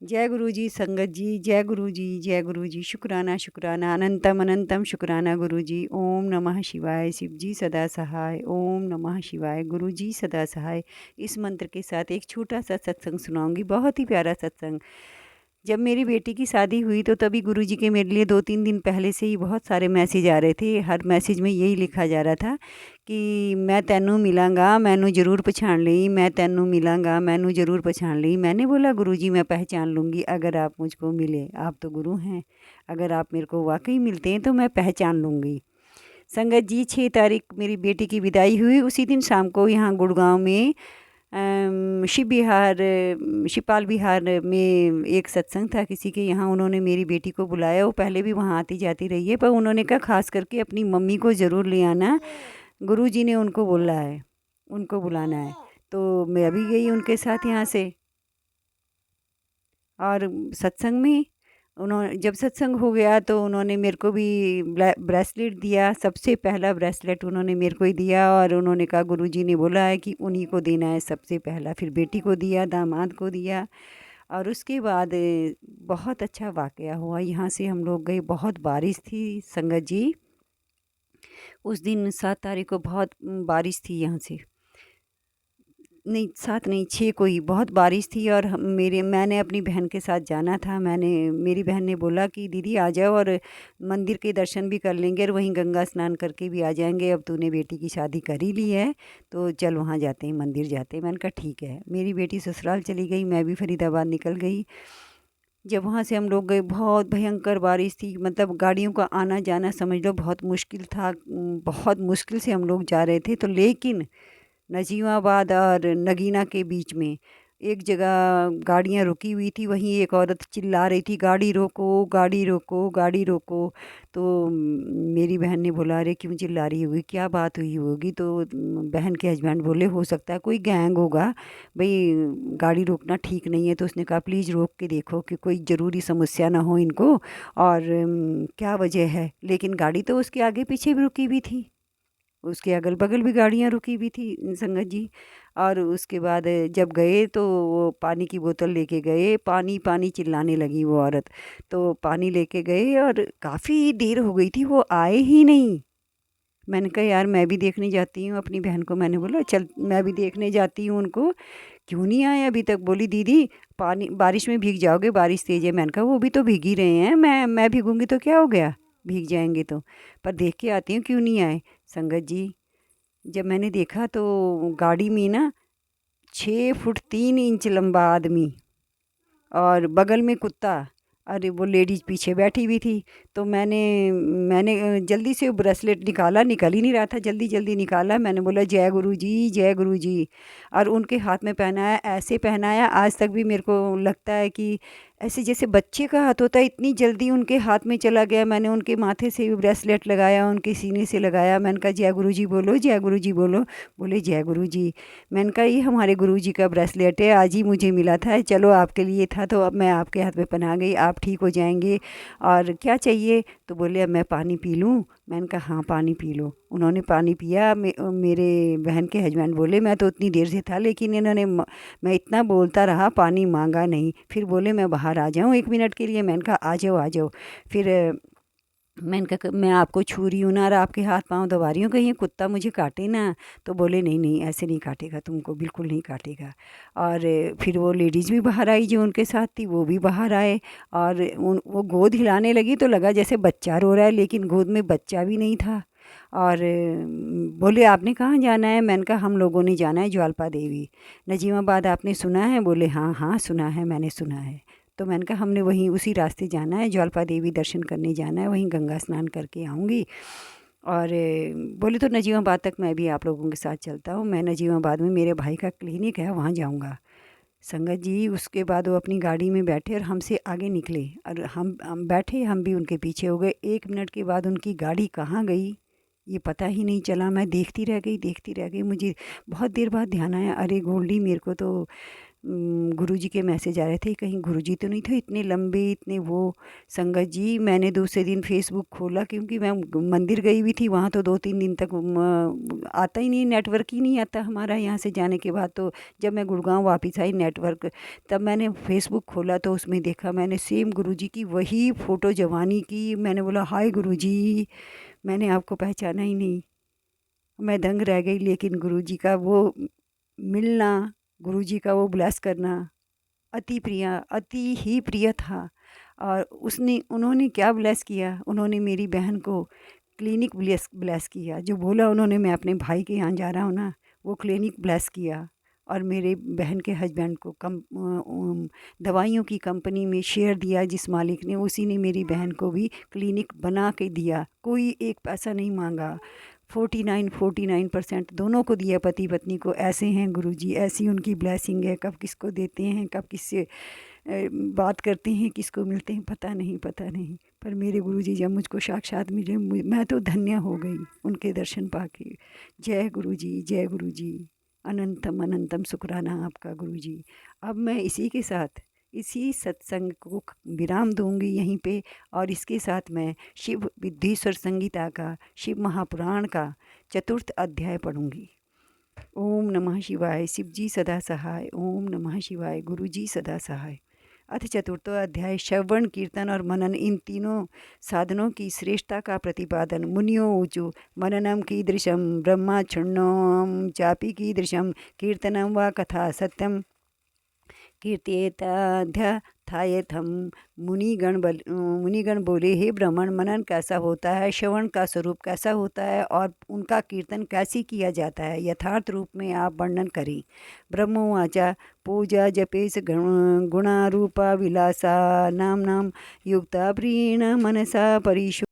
जय गुरु जी, संगत जी, जय गुरु जी, जय गुरु जी। शुक्राना शुक्राना, अनंतम अनंतम शुक्राना गुरु जी। ओम नमः शिवाय। शिव जी सदा सहाय। ओम नमः शिवाय। गुरु जी सदा सहाय। इस मंत्र के साथ एक छोटा सा सत्संग सुनाऊंगी, बहुत ही प्यारा सत्संग। जब मेरी बेटी की शादी हुई तो तभी गुरुजी के मेरे लिए 2-3 दिन पहले से ही बहुत सारे मैसेज आ रहे थे। हर मैसेज में यही लिखा जा रहा था कि मैं तैनू मिलांगा, मैनू ज़रूर पछाण लई, मैं तैनू मिलांगा, मैनू ज़रूर पछाण लई। मैंने बोला गुरुजी मैं पहचान लूँगी अगर आप मुझको मिले, आप तो गुरु हैं। अगर आप मेरे को वाक़ई मिलते हैं तो मैं पहचान लूँगी। संगत जी 6 तारीख मेरी बेटी की विदाई हुई। उसी दिन शाम को यहाँ गुड़गाँव में शिपाल विहार में एक सत्संग था किसी के यहाँ। उन्होंने मेरी बेटी को बुलाया। वो पहले भी वहाँ आती जाती रही है, पर उन्होंने कहा ख़ास करके अपनी मम्मी को ज़रूर ले आना, गुरुजी ने उनको बोला है, उनको बुलाना है। तो मैं भी गई उनके साथ यहाँ से। और सत्संग में उन्होंने जब सत्संग हो गया तो उन्होंने मेरे को भी ब्रेसलेट दिया। सबसे पहला ब्रेसलेट उन्होंने मेरे को ही दिया और उन्होंने कहा गुरुजी ने बोला है कि उन्हीं को देना है सबसे पहला। फिर बेटी को दिया, दामाद को दिया। और उसके बाद बहुत अच्छा वाक़या हुआ। यहाँ से हम लोग गए, बहुत बारिश थी संगत जी। उस दिन 7 तारीख को बहुत बारिश थी यहाँ से। नहीं 7 नहीं 6 को ही बहुत बारिश थी। और मैंने अपनी बहन के साथ जाना था। मेरी बहन ने बोला कि दीदी आ जाओ और मंदिर के दर्शन भी कर लेंगे और वहीं गंगा स्नान करके भी आ जाएंगे। अब तूने बेटी की शादी कर ही ली है तो चल वहाँ जाते हैं, मंदिर जाते हैं। मैंने कहा ठीक है। मेरी बेटी ससुराल चली गई, मैं भी फरीदाबाद निकल गई। जब वहाँ से हम लोग गए, बहुत भयंकर बारिश थी। मतलब गाड़ियों का आना जाना समझ लो बहुत मुश्किल था। बहुत मुश्किल से हम लोग जा रहे थे। तो लेकिन नजीमाबाद और नगीना के बीच में एक जगह गाड़ियाँ रुकी हुई थी। वहीं एक औरत चिल्ला रही थी, गाड़ी रोको, गाड़ी रोको, गाड़ी रोको। तो मेरी बहन ने बोला अरे क्यों चिल्ला रही होगी, क्या बात हुई होगी। तो बहन के हस्बैंड बोले हो सकता है कोई गैंग होगा, भाई गाड़ी रोकना ठीक नहीं है। तो उसने कहा प्लीज़ रोक के देखो कि कोई ज़रूरी समस्या ना हो इनको, और क्या वजह है। लेकिन गाड़ी तो उसके आगे पीछे भी रुकी हुई थी, उसके अगल-बगल भी गाड़ियाँ रुकी हुई थी संगत जी। और उसके बाद जब गए तो वो पानी की बोतल लेके गए, पानी पानी चिल्लाने लगी वो औरत। तो पानी लेके गए और काफ़ी देर हो गई थी, वो आए ही नहीं। मैंने कहा यार मैं भी देखने जाती हूँ अपनी बहन को। मैंने बोला चल मैं भी देखने जाती हूँ उनको, क्यों नहीं आए अभी तक। बोली दीदी पानी बारिश में भीग जाओगे, बारिश तेज़ है। मैंने कहा वो भी तो भीग ही रहे हैं, मैं भीगूंगी तो क्या हो गया, भीग जाएंगे तो, पर देख के आती हूँ क्यों नहीं आए। संगत जी जब मैंने देखा तो गाड़ी में ना 6 फुट 3 इंच लंबा आदमी और बगल में कुत्ता। अरे वो लेडीज़ पीछे बैठी हुई थी। तो मैंने मैंने जल्दी से वो ब्रेसलेट निकाला, निकल ही नहीं रहा था, जल्दी जल्दी निकाला। मैंने बोला जय गुरु जी, जय गुरु जी। और उनके हाथ में पहनाया, ऐसे पहनाया आज तक भी मेरे को लगता है कि ऐसे जैसे बच्चे का हाथ होता है, इतनी जल्दी उनके हाथ में चला गया। मैंने उनके माथे से भी ब्रेसलेट लगाया, उनके सीने से लगाया। मैंने कहा जय गुरु जी बोलो, जय गुरु जी बोलो। बोले जय गुरु जी। मैंने कहा ये हमारे गुरु जी का ब्रेसलेट है, आज ही मुझे मिला था, चलो आपके लिए था तो अब मैं आपके हाथ में पहना गई, आप ठीक हो जाएंगे। और क्या चाहिए। तो बोले अब मैं पानी पी लूँ। मैंने कहा हाँ पानी पी लो। उन्होंने पानी पिया। मेरे बहन के हस्बैंड बोले मैं तो उतनी देर से था, लेकिन इन्होंने मैं इतना बोलता रहा, पानी मांगा नहीं। फिर बोले मैं बाहर आ जाऊँ 1 मिनट के लिए। मैंने कहा आ जाओ आ जाओ। फिर मैंने कहा मैं आपको छू रही हूँ ना और आपके हाथ पाँव दबा रही हूँ, कहीं ये कुत्ता मुझे काटे ना। तो बोले नहीं नहीं ऐसे नहीं काटेगा तुमको, बिल्कुल नहीं काटेगा। और फिर वो लेडीज़ भी बाहर आई जो उनके साथ थी, वो भी बाहर आए। और वो गोद हिलाने लगी तो लगा जैसे बच्चा रो रहा है, लेकिन गोद में बच्चा भी नहीं था। और बोले आपने कहाँ जाना है। मैंने कहा हम लोगों ने जाना है ज्वालपा देवी, नजीमाबाद, आपने सुना है। बोले हाँ हाँ सुना है, मैंने सुना है। तो मैंने कहा हमने वहीं उसी रास्ते जाना है, ज्वालपा देवी दर्शन करने जाना है, वहीं गंगा स्नान करके आऊँगी। और बोले तो नजीमाबाद तक मैं भी आप लोगों के साथ चलता हूँ। मैं नजीमाबाद में मेरे भाई का क्लिनिक है, वहाँ जाऊँगा। संगत जी उसके बाद वो अपनी गाड़ी में बैठे और हमसे आगे निकले और हम बैठे, हम भी उनके पीछे हो गए। 1 मिनट के बाद उनकी गाड़ी कहाँ गई ये पता ही नहीं चला। मैं देखती रह गई, देखती रह गई। मुझे बहुत देर बाद ध्यान आया, अरे गोल्डी मेरे को तो गुरुजी के मैसेज आ रहे थे, कहीं गुरुजी तो नहीं थे इतने लंबे, इतने वो। संगत जी, मैंने दूसरे दिन फेसबुक खोला क्योंकि मैं मंदिर गई हुई थी, वहाँ तो 2-3 दिन तक आता ही नहीं, नेटवर्क ही नहीं आता हमारा यहाँ से जाने के बाद। तो जब मैं गुड़गांव वापस आई नेटवर्क, तब मैंने फेसबुक खोला तो उसमें देखा मैंने सेम गुरुजी की वही फ़ोटो जवानी की। मैंने बोला हाय गुरुजी, मैंने आपको पहचाना ही नहीं। मैं दंग रह गई। लेकिन गुरुजी का वो मिलना, गुरुजी का वो ब्लेस करना अति ही प्रिय था। और उन्होंने क्या ब्लेस किया, उन्होंने मेरी बहन को क्लिनिक ब्लेस ब्लेस किया। जो बोला उन्होंने मैं अपने भाई के यहाँ जा रहा हूँ ना, वो क्लिनिक ब्लेस किया। और मेरे बहन के हस्बैंड को दवाइयों की कंपनी में शेयर दिया जिस मालिक ने, उसी ने मेरी बहन को भी क्लिनिक बना के दिया। कोई एक पैसा नहीं मांगा। 49% दोनों को दिया, पति पत्नी को। ऐसे हैं गुरुजी, ऐसी उनकी ब्लेसिंग है। कब किसको देते हैं, कब किससे बात करते हैं, किसको मिलते हैं, पता नहीं। पर मेरे गुरुजी जब मुझको साक्षात मिले, मैं तो धन्य हो गई उनके दर्शन पाके। जय गुरुजी, जय गुरुजी। अनंतम अनंतम शुक्राना आपका गुरुजी। अब मैं इसी सत्संग को विराम दूंगी यहीं पे। और इसके साथ मैं शिव विद्येश्वर संगीता का, शिव महापुराण का 4th अध्याय पढ़ूंगी। ओम नमः शिवाय। शिव जी सदा सहाय। ओम नमः शिवाय। गुरु जी सदा सहाय। अथ 4th अध्याय श्रवण, कीर्तन और मनन, इन तीनों साधनों की श्रेष्ठता का प्रतिपादन। मुनियो ऊचु मननम कीदृशम ब्रह्माक्षुण्णम चापि कीदृशम कीर्तनम व कथा सत्यम कीर्त्येताध्यथायथम। मुनिगण बोले, हे ब्राह्मण, मनन कैसा होता है, श्रवण का स्वरूप कैसा होता है और उनका कीर्तन कैसे किया जाता है, यथार्थ रूप में आप वर्णन करें। ब्रह्मवाचा पूजा जपेश गुणारूपा विलासा नाम युक्ता प्रीण मनसा परिशो